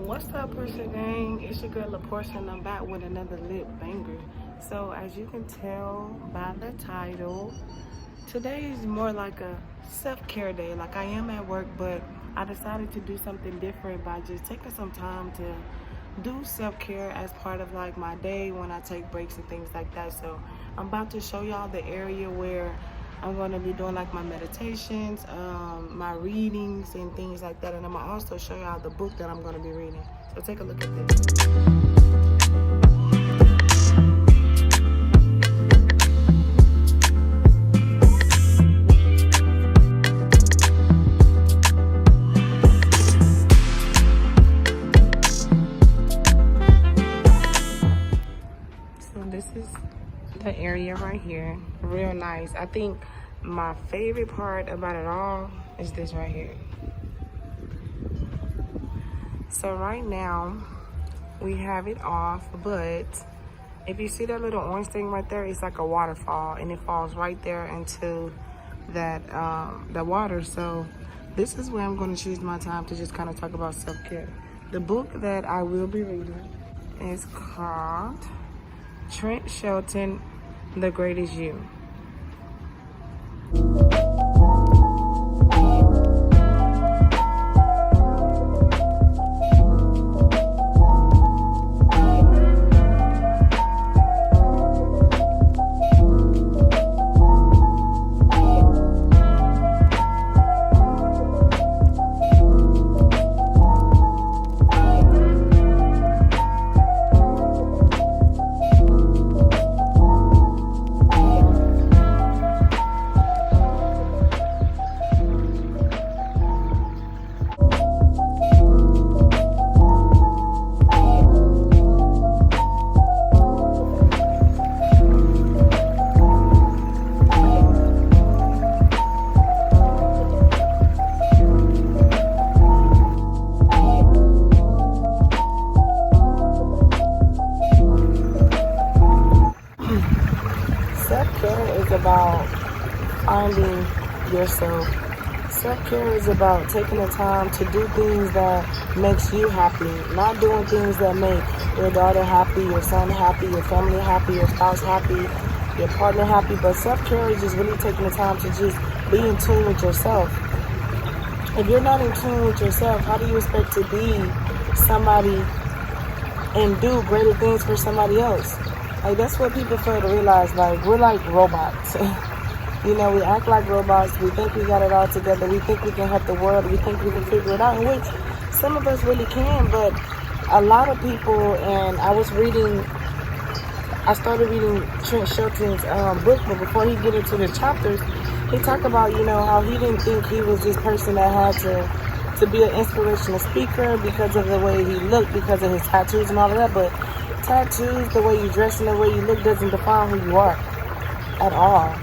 What's up, Portia Gang? It's your girl, La Portia, and I'm back with another lit banger. So, as you can tell by the title, today is more like a self-care day. Like, I am at work, but I decided to do something different by just taking some time to do self-care as part of like my day when I take breaks and things like that. So, I'm about to show y'all the area where I'm going to be doing like my meditations, my readings and things like that. And I'm going to also show y'all the book that I'm going to be reading. So take a look at this. So this is the area right here. Real nice. I think my favorite part about it all is this right here. So right now we have it off, but if you see that little orange thing right there, it's like a waterfall and it falls right there into that the water. So this is where I'm going to choose my time to just kind of talk about self-care. The book that I will be reading is called Trent Shelton, The Greatest You. Self-care is about finding yourself. Self-care is about taking the time to do things that makes you happy, not doing things that make your daughter happy, your son happy, your family happy, your spouse happy, your partner happy. But self-care is just really taking the time to just be in tune with yourself. If you're not in tune with yourself, how do you expect to be somebody and do greater things for somebody else? Like, that's what people fail to realize. Like, we're like robots. You know, we act like robots. We think we got it all together. We think we can help the world. We think we can figure it out, which some of us really can. But a lot of people, and I started reading Trent Shelton's book, but before he get into the chapters, he talked about, you know, how he didn't think he was this person that had to be an inspirational speaker because of the way he looked, because of his tattoos and all of that. But tattoos, the way you dress and the way you look doesn't define who you are at all.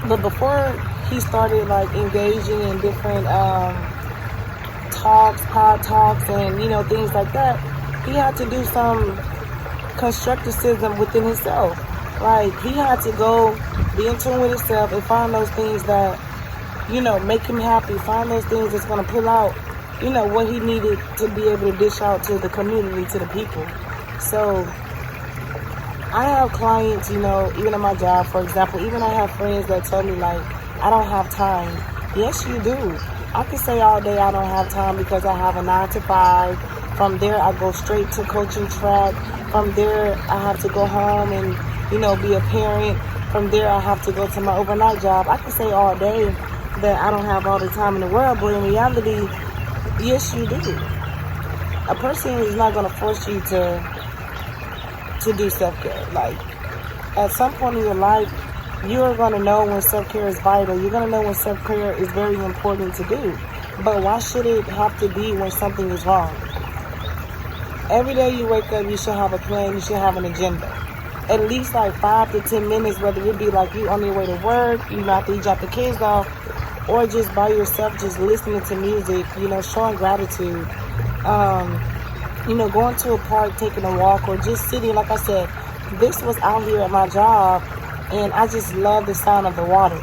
But before he started like engaging in different pod talks and, you know, things like that, he had to do some constructivism within himself. Like, he had to go be in tune with himself and find those things that, you know, make him happy, find those things that's going to pull out, you know, what he needed to be able to dish out to the community, to the people. So I have clients, you know, even at my job, for example, even I have friends that tell me, like, I don't have time. Yes, you do. I can say all day I don't have time because I have a 9 to 5. From there, I go straight to coaching track. From there, I have to go home and, you know, be a parent. From there, I have to go to my overnight job. I can say all day that I don't have all the time in the world, but in reality, yes, you do. A person is not going to force you to do self-care. Like, at some point in your life, you're going to know when self-care is vital. You're going to know when self-care is very important to do. But why should it have to be when something is wrong? Every day you wake up, you should have a plan. You should have an agenda. At least like 5 to 10 minutes, whether it be like you on your way to work, you know, after you drop the kids off, or just by yourself, just listening to music, you know, showing gratitude, you know, going to a park, taking a walk, or just sitting. Like I said, this was out here at my job, and I just love the sound of the water.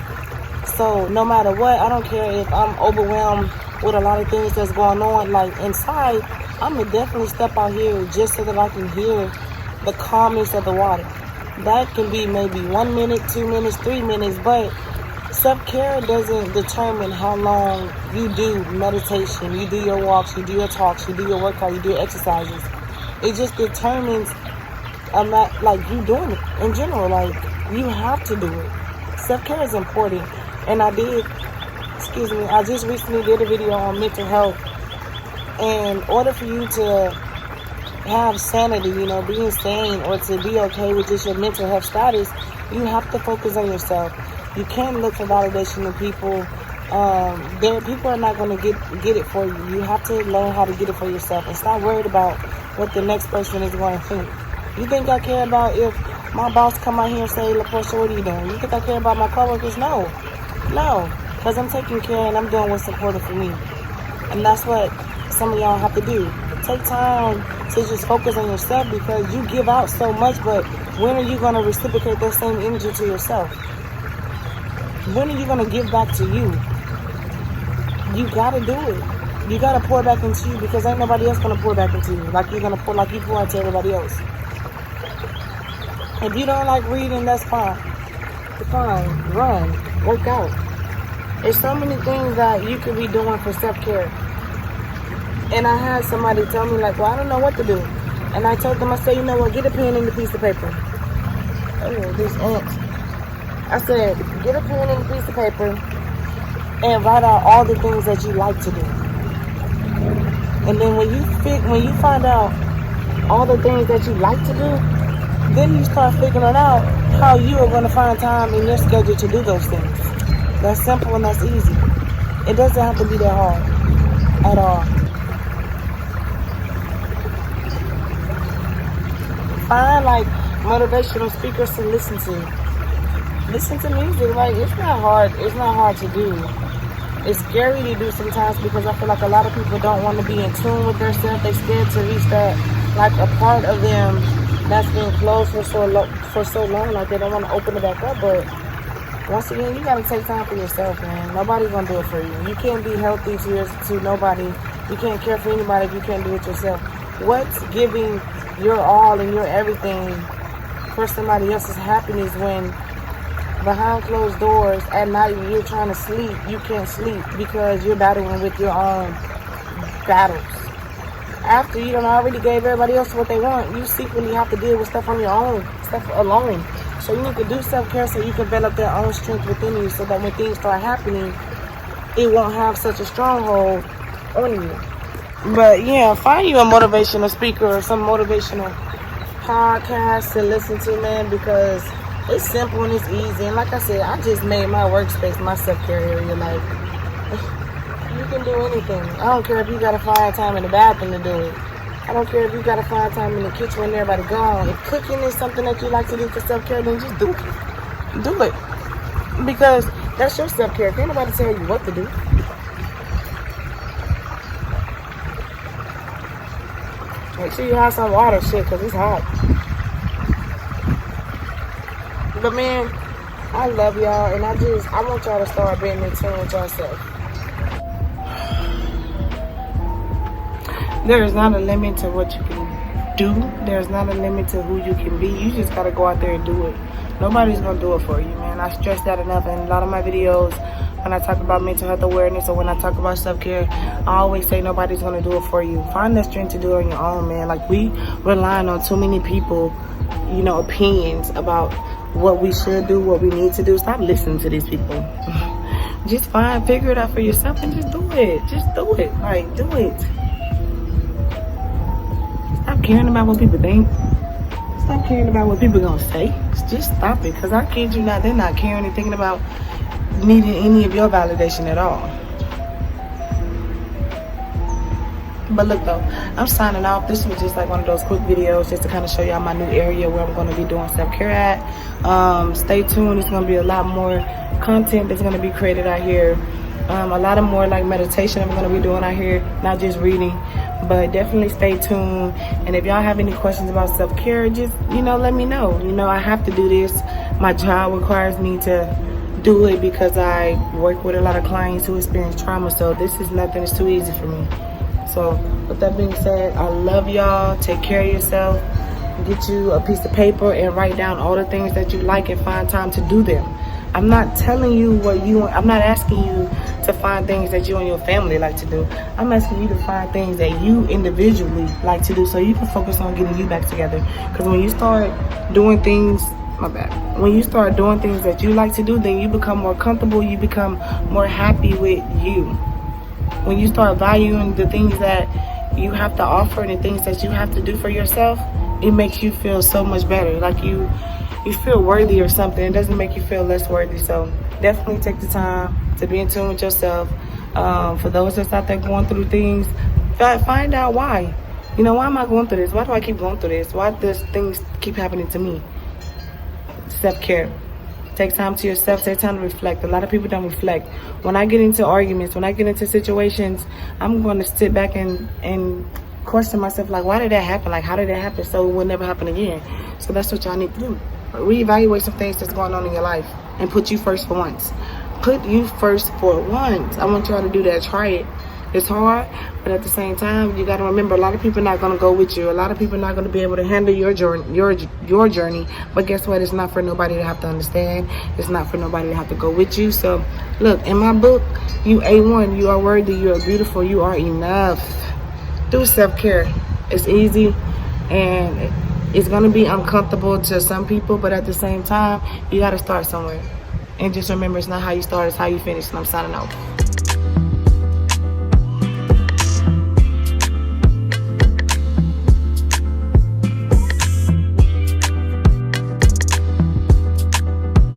So no matter what, I don't care if I'm overwhelmed with a lot of things that's going on, like inside, I'm gonna definitely step out here just so that I can hear the calmness of the water. That can be maybe 1 minute, 2 minutes, 3 minutes, but self-care doesn't determine how long you do meditation, you do your walks, you do your talks, you do your workout, you do your exercises. It just determines like you doing it in general. Like, you have to do it. Self-care is important. And I just recently did a video on mental health. And in order for you to have sanity, being sane, or to be okay with just your mental health status, you have to focus on yourself. You can't look for validation in people. People are not going to get it for you. You have to learn how to get it for yourself and stop worried about what the next person is going to think. You think I care about if my boss come out here and say, LaPortia, what are you doing? You think I care about my coworkers? No, because I'm taking care and I'm doing what's important for me. And that's what some of y'all have to do. Take time to just focus on yourself, because you give out so much, but when are you going to reciprocate that same energy to yourself? When are you going to give back to you? You got to do it. You got to pour back into you, because ain't nobody else going to pour back into you like you're going to pour, like you pour into everybody else. If you don't like reading, that's fine. Fine. Run. Work out. There's so many things that you could be doing for self-care. And I had somebody tell me, like, well, I don't know what to do. And I told them, I said, you know what, get a pen and a piece of paper. Oh, these ants. I said, get a pen and a piece of paper and write out all the things that you like to do. And then when you find out all the things that you like to do, then you start figuring out how you are going to find time in your schedule to do those things. That's simple and that's easy. It doesn't have to be that hard at all. Find like motivational speakers to listen to. Listen to music. Like, it's not hard. It's not hard to do. It's scary to do sometimes, because I feel like a lot of people don't want to be in tune with themselves. They're scared to reach that, like, a part of them that's been closed for so long. Like, they don't want to open it back up. But once again, you got to take time for yourself, man. Nobody's going to do it for you. You can't be healthy to nobody. You can't care for anybody if you can't do it yourself. What's giving your all and your everything for somebody else's happiness when behind closed doors at night when you're trying to sleep, you can't sleep because you're battling with your own battles? After you done already gave everybody else what they want, you secretly have to deal with stuff on your own, stuff alone. So you need to do self-care so you can develop their own strength within you, so that when things start happening, it won't have such a stronghold on you. But yeah, find you a motivational speaker or some motivational podcast to listen to, man, because it's simple and it's easy. And like I said, I just made my workspace my self-care area. Like, you can do anything. I don't care if you gotta find time in the bathroom to do it. I don't care if you gotta find time in the kitchen when everybody gone. If cooking is something that you like to do for self-care, then just do it. Do it. Because that's your self-care. Can't nobody tell you what to do. Make sure you have some water, shit, because it's hot. But man, I love y'all, and I want y'all to start being in tune with yourself. There is not a limit to what you can do. There's not a limit to who you can be. You just gotta go out there and do it. Nobody's gonna do it for you, man. I stress that enough in a lot of my videos. When I talk about mental health awareness, or when I talk about self-care, I always say nobody's gonna do it for you. Find the strength to do it on your own, man. Like, we relying on too many people, opinions about what we should do, what we need to do. Stop listening to these people. Just figure it out for yourself and just do it. Just do it. Like, do it. Stop caring about what people think. Stop caring about what people gonna say. Just stop it. Because I kid you not, they're not caring and thinking about needing any of your validation at all. But look though, I'm signing off. This was just like one of those quick videos just to kind of show y'all my new area where I'm going to be doing self-care at. Stay tuned. It's going to be a lot more content that's going to be created out here. A lot of more like meditation I'm going to be doing out here, not just reading. But definitely stay tuned. And if y'all have any questions about self-care, just, let me know. I have to do this. My job requires me to do it because I work with a lot of clients who experience trauma. So this is nothing that's too easy for me. So with that being said, I love y'all. Take care of yourself. Get you a piece of paper and write down all the things that you like and find time to do them. I'm not telling you I'm not asking you to find things that you and your family like to do. I'm asking you to find things that you individually like to do so you can focus on getting you back together. Because when you start doing things, when you start doing things that you like to do, then you become more comfortable, you become more happy with you. When you start valuing the things that you have to offer and the things that you have to do for yourself, it makes you feel so much better. Like you feel worthy or something. It doesn't make you feel less worthy. So definitely take the time to be in tune with yourself. For those that's out there going through things, find out why. You know, why am I going through this? Why do I keep going through this? Why does things keep happening to me? Self-care. Take time to yourself. Take time to reflect. A lot of people don't reflect. When I get into arguments, when I get into situations, I'm going to sit back and question myself, like, why did that happen? Like, how did that happen? So it will never happen again. So that's what y'all need to do. Reevaluate some things that's going on in your life and put you first for once. Put you first for once. I want y'all to do that. Try it. It's hard, but at the same time, you got to remember, a lot of people are not going to go with you. A lot of people are not going to be able to handle your journey. But guess what? It's not for nobody to have to understand. It's not for nobody to have to go with you. So, look, in my book, you A1. You are worthy. You are beautiful. You are enough. Do self-care. It's easy, and it's going to be uncomfortable to some people, but at the same time, you got to start somewhere. And just remember, it's not how you start, it's how you finish. And I'm signing off.